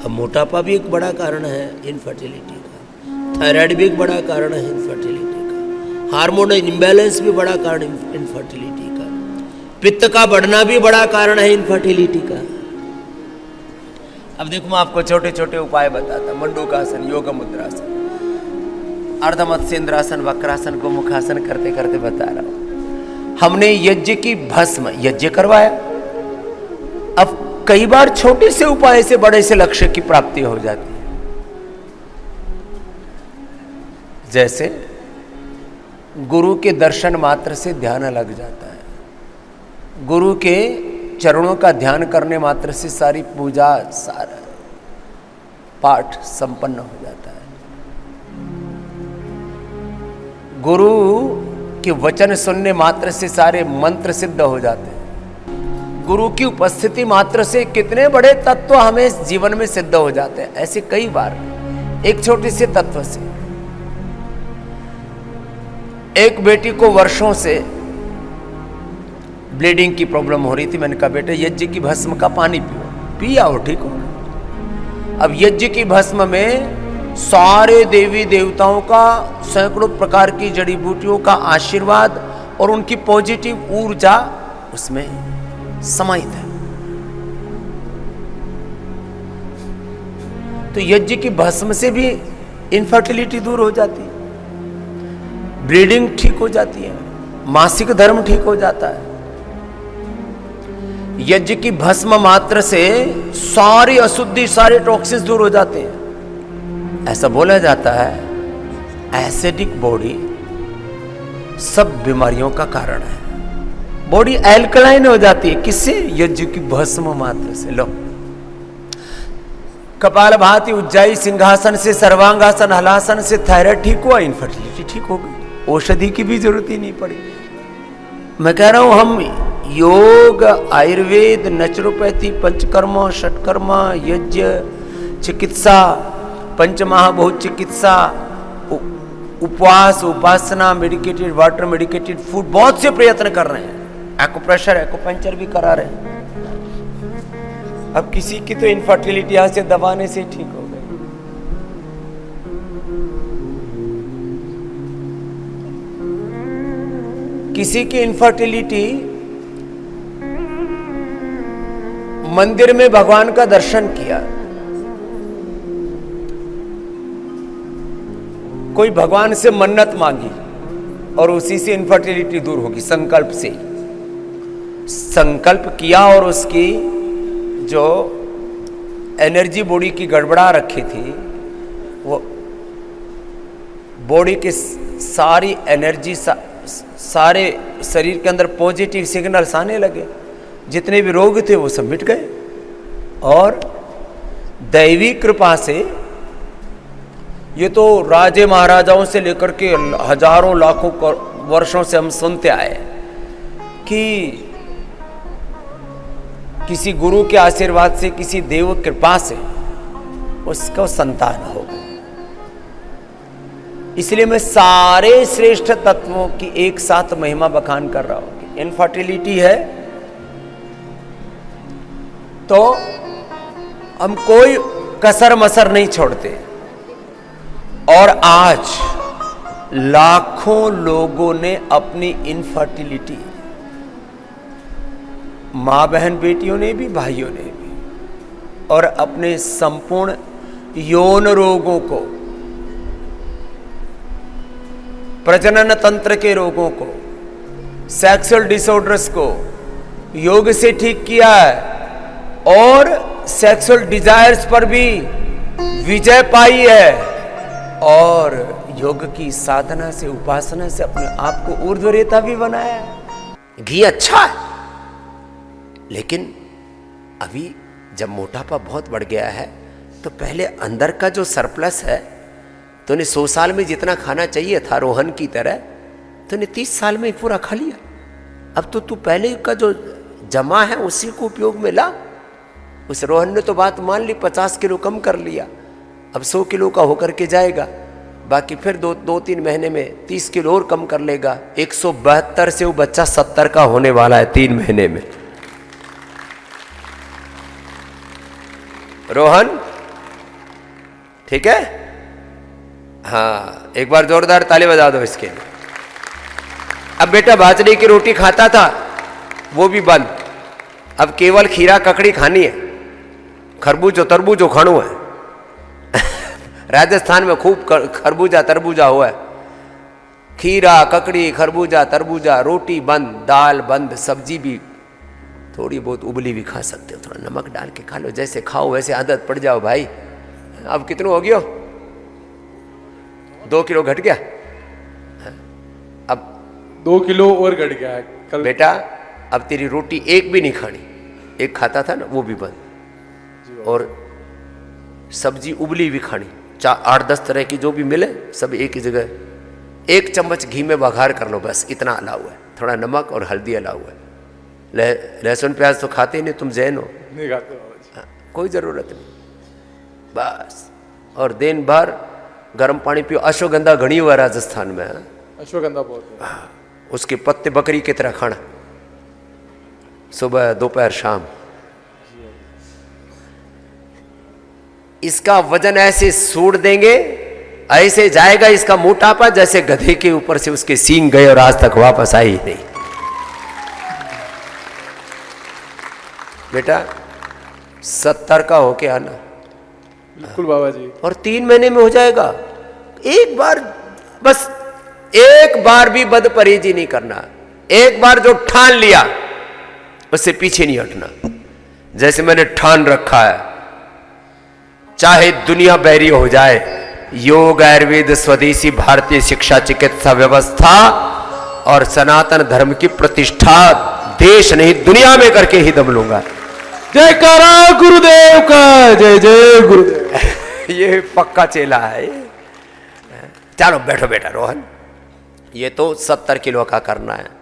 अब मोटापा भी एक बड़ा कारण है इनफर्टिलिटी का, थायराइड भी एक बड़ा कारण है इनफर्टिलिटी का, हार्मोन इम्बैलेंस भी बड़ा कारण इनफर्टिलिटी का, पित्त का बढ़ना भी बड़ा कारण है इनफर्टिलिटी का। अब देखो मैं आपको छोटे छोटे उपाय बताता, मंडूकासन, योग मुद्रासन, अर्धमत्स्येंद्रासन, वक्रासन को मुखासन करते करते बता रहा हूं। हमने यज्ञ की भस्म यज्ञ करवाया। अब कई बार छोटे से उपाय से बड़े से लक्ष्य की प्राप्ति हो जाती है। जैसे गुरु के दर्शन मात्र से ध्यान लग जाता है, गुरु के चरणों का ध्यान करने मात्र से सारी पूजा सारा पाठ संपन्न हो जाता है। गुरु के वचन सुनने मात्र से सारे मंत्र सिद्ध हो जाते हैं। गुरु की उपस्थिति मात्र से कितने बड़े तत्व हमें जीवन में सिद्ध हो जाते हैं। ऐसे कई बार एक छोटे से तत्व से। एक बेटी को वर्षों से ब्लीडिंग की प्रॉब्लम हो रही थी। मैंने कहा बेटे यज्ञ की भस्म का पानी पियो, पिया हो ठीक हो। अब यज्ञ की भस्म में सारे देवी देवताओं का, सैकड़ों प्रकार की जड़ी बूटियों का आशीर्वाद और उनकी पॉजिटिव ऊर्जा उसमें समाहित है। तो यज्ञ की भस्म से भी इनफर्टिलिटी दूर हो जाती है, ब्लीडिंग ठीक हो जाती है, मासिक धर्म ठीक हो जाता है। यज्ञ की भस्म मात्र से सारी अशुद्धि, सारे टॉक्सिन्स दूर हो जाते हैं। ऐसा बोला जाता है एसिडिक बॉडी सब बीमारियों का कारण है। बॉडी एल्कलाइन हो जाती है किससे? यज्ञ की भस्म मात्र से। लो कपालभाति, उज्जाई, सिंहासन से, सर्वांगासन, हलासन से थायराइड ठीक हुआ, इनफर्टिलिटी ठीक हो गई, औषधि की भी जरूरत ही नहीं पड़ी। मैं कह रहा हूं हम योग, आयुर्वेद, नेचुरोपैथी, पंचकर्मा, षटकर्मा, यज्ञ, चिकित्सा, पंचमहाभूत चिकित्सा, उपवास, उपासना, मेडिकेटेड वाटर, मेडिकेटेड फूड, बहुत से प्रयत्न कर रहे हैं। एक्यूप्रेशर, एक्यूपंक्चर भी करा रहे हैं। अब किसी की तो इनफर्टिलिटी यहां से दबाने से ठीक हो गई। किसी की इनफर्टिलिटी मंदिर में भगवान का दर्शन किया, कोई भगवान से मन्नत मांगी और उसी से इनफर्टिलिटी दूर होगी, संकल्प से। संकल्प किया और उसकी जो एनर्जी बॉडी की गड़बड़ा रखी थी, वो बॉडी की सारी एनर्जी, सारे शरीर के अंदर पॉजिटिव सिग्नल्स आने लगे, जितने भी रोग थे वो सब मिट गए। और दैवी कृपा से, ये तो राजे महाराजाओं से लेकर के हजारों लाखों वर्षों से हम सुनते आए कि किसी गुरु के आशीर्वाद से, किसी देव कृपा से उसको संतान हो गई। इसलिए मैं सारे श्रेष्ठ तत्वों की एक साथ महिमा बखान कर रहा हूं। इनफर्टिलिटी है तो हम कोई कसर मसर नहीं छोड़ते। और आज लाखों लोगों ने अपनी इनफर्टिलिटी, मां बहन बेटियों ने भी, भाइयों ने भी, और अपने संपूर्ण यौन रोगों को, प्रजनन तंत्र के रोगों को, सेक्सुअल डिसऑर्डर्स को योग से ठीक किया है और सेक्सुअल डिजायर्स पर भी विजय पाई है। और योग की साधना से, उपासना से अपने आप को ऊर्ध्वरेता भी बनाया है। घी अच्छा है, लेकिन अभी जब मोटापा बहुत बढ़ गया है तो पहले अंदर का जो सरप्लस है, तूने 100 साल में जितना खाना चाहिए था रोहन की तरह, तूने 30 साल में पूरा खा लिया। अब तो तू पहले का जो जमा है उसी को उपयोग में ला। उस रोहन ने तो बात मान ली, 50 किलो कम कर लिया, अब 100 किलो का होकर के जाएगा। बाकी फिर 2-3 महीने में 30 किलो और कम कर लेगा। 172 से वो बच्चा 70 का होने वाला है 3 महीने में। रोहन ठीक है? हाँ, एक बार जोरदार ताली बजा दो इसके लिए। अब बेटा बाजरे की रोटी खाता था, वो भी बंद। अब केवल खीरा ककड़ी खानी है, खरबूजो तरबूजो खाणो है। राजस्थान में खूब खरबूजा तरबूजा हुआ है। खीरा ककड़ी खरबूजा तरबूजा, रोटी बंद, दाल बंद, सब्जी भी थोड़ी बहुत उबली भी खा सकते हो, थोड़ा नमक डाल के खा लो, जैसे खाओ वैसे आदत पड़ जाओ भाई। अब कितना हो गया? 2 किलो घट गया। अब 2 किलो और घट गया है कल। बेटा अब तेरी रोटी एक भी नहीं खानी, एक खाता था ना वो भी बंद, और सब्जी उबली भी खानी, 8-10 तरह की जो भी मिले सब एक ही जगह, 1 चम्मच घी में बघार कर लो, बस इतना अलाउ है, थोड़ा नमक और हल्दी अलाउ है। लहसुन प्याज तो खाते ही नहीं, तुम जैन हो, नहीं खाते बाबा जी। हाँ, कोई ज़रूरत नहीं, बस। और दिन भर गर्म पानी पियो। अश्वगंधा घनी हुआ राजस्थान में, अश्वगंधा बहुत है। उसके पत्ते बकरी की तरह खाना, सुबह दोपहर शाम। इसका वजन ऐसे सूड़ देंगे, ऐसे जाएगा इसका मोटापा जैसे गधे के ऊपर से उसके सींग गए और आज तक वापस आई ही नहीं। बेटा 70 का होके आना। बिल्कुल बाबा जी। और 3 महीने में हो जाएगा। एक बार, बस एक बार भी बदपरहेजी नहीं करना। एक बार जो ठान लिया उससे पीछे नहीं हटना। जैसे मैंने ठान रखा है, चाहे दुनिया बैरी हो जाए, योग आयुर्वेद स्वदेशी भारतीय शिक्षा चिकित्सा व्यवस्था और सनातन धर्म की प्रतिष्ठा देश नहीं दुनिया में करके ही दम लूंगा। जयकारा गुरुदेव का, जय जय गुरुदेव। ये पक्का चेला है। चलो बैठो बेटा रोहन, ये तो 70 किलो का करना है।